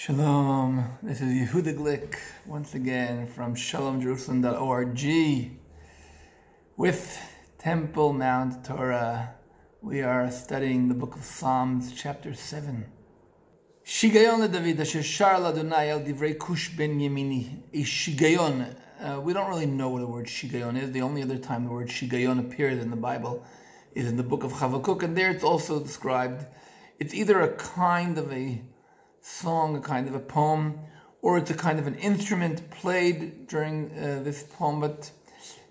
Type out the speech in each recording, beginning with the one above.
Shalom, this is Yehudah Glick once again from shalomjerusalem.org with Temple Mount Torah. We are studying the book of Psalms, chapter 7. Shigayon leDavid asher shar l'Adonai el divrei kush ben yemini. A shigayon. We don't really know what the word shigayon is. The only other time the word shigayon appears in the Bible is in the book of Habakkuk, and there it's also described. It's either a kind of a song, a kind of a poem, or it's a kind of an instrument played during this poem. But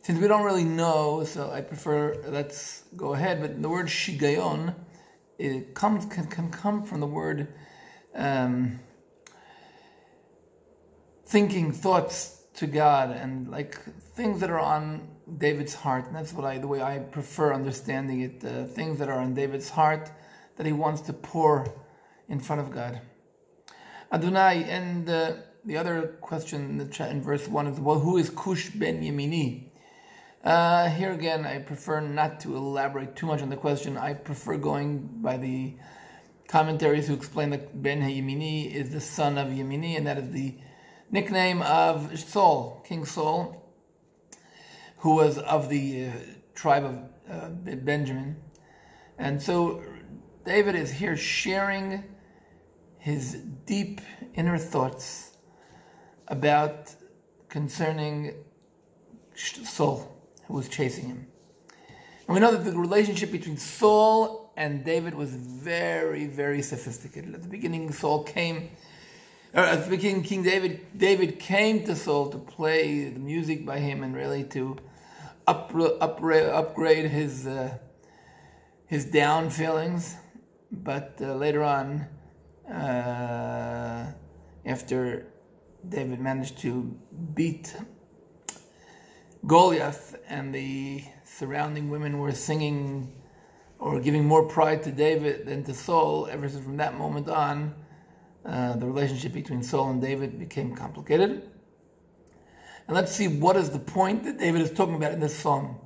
since we don't really know, so I prefer let's go ahead. But the word shigayon, it can come from the word thinking thoughts to God, and like things that are on David's heart. And that's the way I prefer understanding it. Things that are on David's heart that he wants to pour in front of God. Adonai, and the other question in verse 1 is, well, who is Cush ben Yemini? Here again, I prefer not to elaborate too much on the question. I prefer going by the commentaries who explain that Ben Yemini is the son of Yemini, and that is the nickname of Saul, King Saul, who was of the tribe of Benjamin. And so David is here sharing his deep inner thoughts concerning Saul, who was chasing him. And we know that the relationship between Saul and David was very, very sophisticated. At the beginning, King David came to Saul to play the music by him and really to upgrade his down feelings. But later on, after David managed to beat Goliath and the surrounding women were singing or giving more pride to David than to Saul, ever since from that moment on, the relationship between Saul and David became complicated. And let's see what is the point that David is talking about in this song.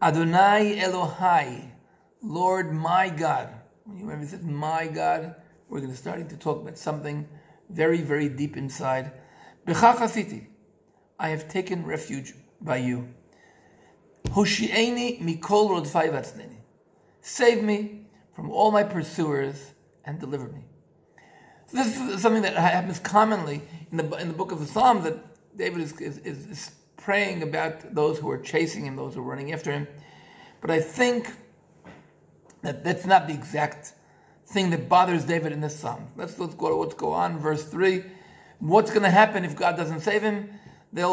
Adonai Elohai, Lord my God. When he says my God, we're going to start to talk about something very, very deep inside. B'cha chasiti, I have taken refuge by you. Hoshi'eni mikol rodfai v'atzneni. Save me from all my pursuers and deliver me. So this is something that happens commonly in the book of the Psalms, that David is praying about those who are chasing him, those who are running after him. But I think that that's not the exact thing that bothers David in this psalm. Let's go on. Verse 3. What's going to happen if God doesn't save him? They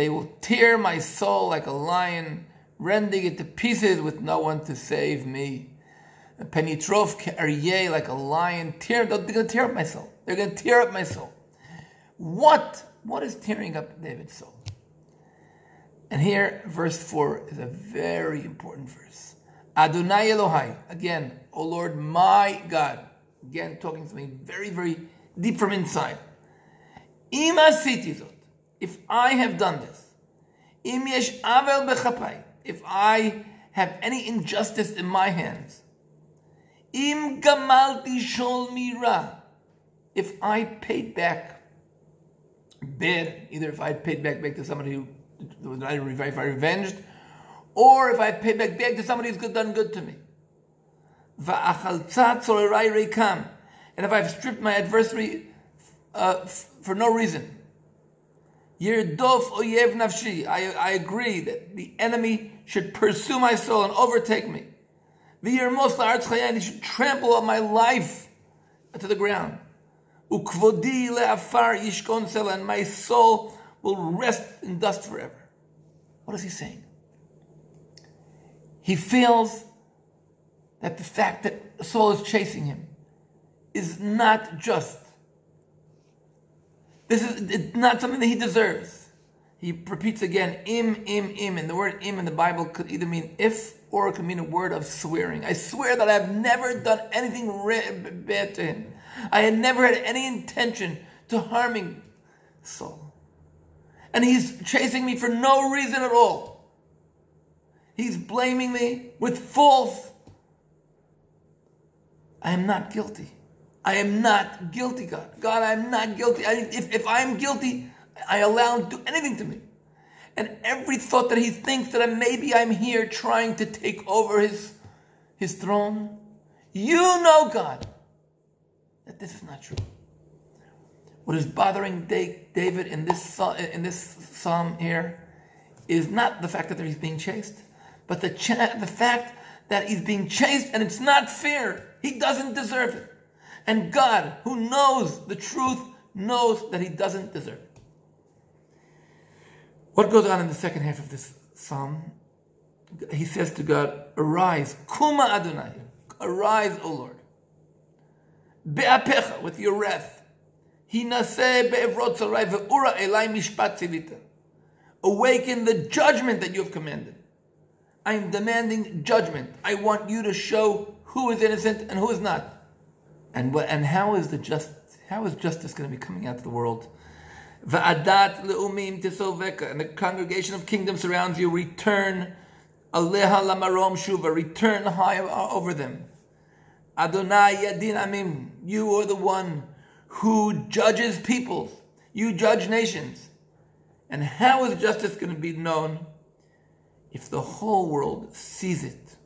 will tear my soul like a lion, rending it to pieces with no one to save me. Penitrof ke'aryeh, like a lion, they're going to tear up my soul. They're going to tear up my soul. What is tearing up David's soul? And here, verse 4 is a very important verse. Adonai Elohai, again, O Lord my God, again talking something very, very deep from inside. Im asiti zot, if I have done this, im yesh avel bechapai, if I have any injustice in my hands, im gamalti shol mira, if I paid back bad, either if I paid back to somebody who was not revenged, or if I paid back to somebody who's done good to me. And if I've stripped my adversary for no reason. I agree that the enemy should pursue my soul and overtake me. He should trample on my life to the ground. And my soul will rest in dust forever. What is he saying? He feels that the fact that Saul is chasing him is not just. It's not something that he deserves. He repeats again, im. And the word im in the Bible could either mean if, or it could mean a word of swearing. I swear that I have never done anything bad to him. I had never had any intention to harming Saul. And he's chasing me for no reason at all. He's blaming me with false. I am not guilty. I am not guilty, God. God, I'm not guilty. If I'm guilty, I allow him to do anything to me. And every thought that he thinks that maybe I'm here trying to take over his throne, you know, God, that this is not true. What is bothering David in this psalm here is not the fact that he's being chased, but the fact that he's being chased and it's not fair. He doesn't deserve it. And God, who knows the truth, knows that he doesn't deserve it. What goes on in the second half of this psalm? He says to God, arise, Kuma Adonai, arise, O Lord. Be'apecha, with your wrath. Hinaseh be'evrot zarai ve'ura elai mishpat tzivita. Awaken the judgment that you have commanded. I am demanding judgment. I want you to show who is innocent and who is not. And how is justice going to be coming out to the world? Va'adat le'umim tisoveka, and the congregation of kingdoms surrounds you. Return, aleha lamarom shuva, return high over them. Adonai yadin amim, you are the one who judges peoples. You judge nations. And how is justice going to be known? If the whole world sees it.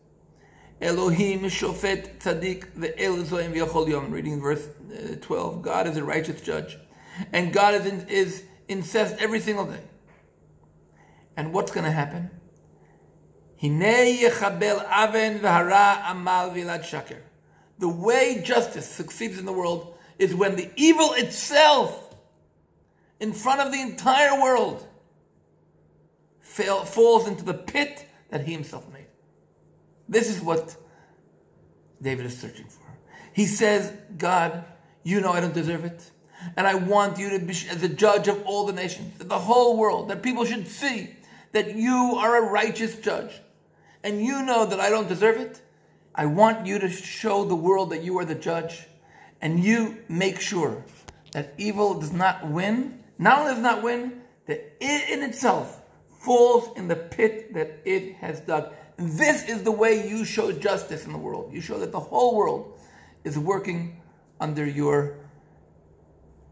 Elohim shofet tzaddik ve'el zoim v'yachol yom. Reading verse 12. God is a righteous judge. And God is incensed every single day. And what's going to happen? Hinei yechabel aven v'hara amal v'ilad shaker. The way justice succeeds in the world is when the evil itself, in front of the entire world, falls into the pit that he himself made. This is what David is searching for. He says, God, you know I don't deserve it. And I want you to be as a judge of all the nations, the whole world, that people should see that you are a righteous judge. And you know that I don't deserve it. I want you to show the world that you are the judge. And you make sure that evil does not win. Not only does not win, that it in itself falls in the pit that it has dug. This is the way you show justice in the world. You show that the whole world is working under your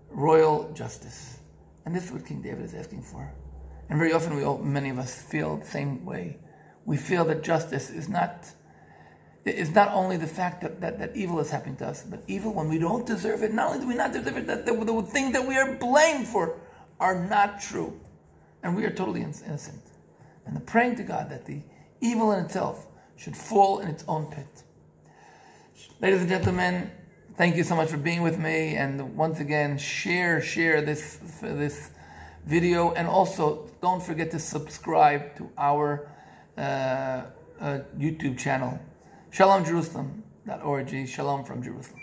royal justice. And this is what King David is asking for. And very often many of us feel the same way. We feel that justice is not only the fact that evil is happening to us, but evil when we don't deserve it. Not only do we not deserve it, that the things that we are blamed for are not true. And we are totally innocent. And the praying to God that the evil in itself should fall in its own pit. Ladies and gentlemen, thank you so much for being with me. And once again, share this video. And also, don't forget to subscribe to our YouTube channel, ShalomJerusalem.org. Shalom from Jerusalem.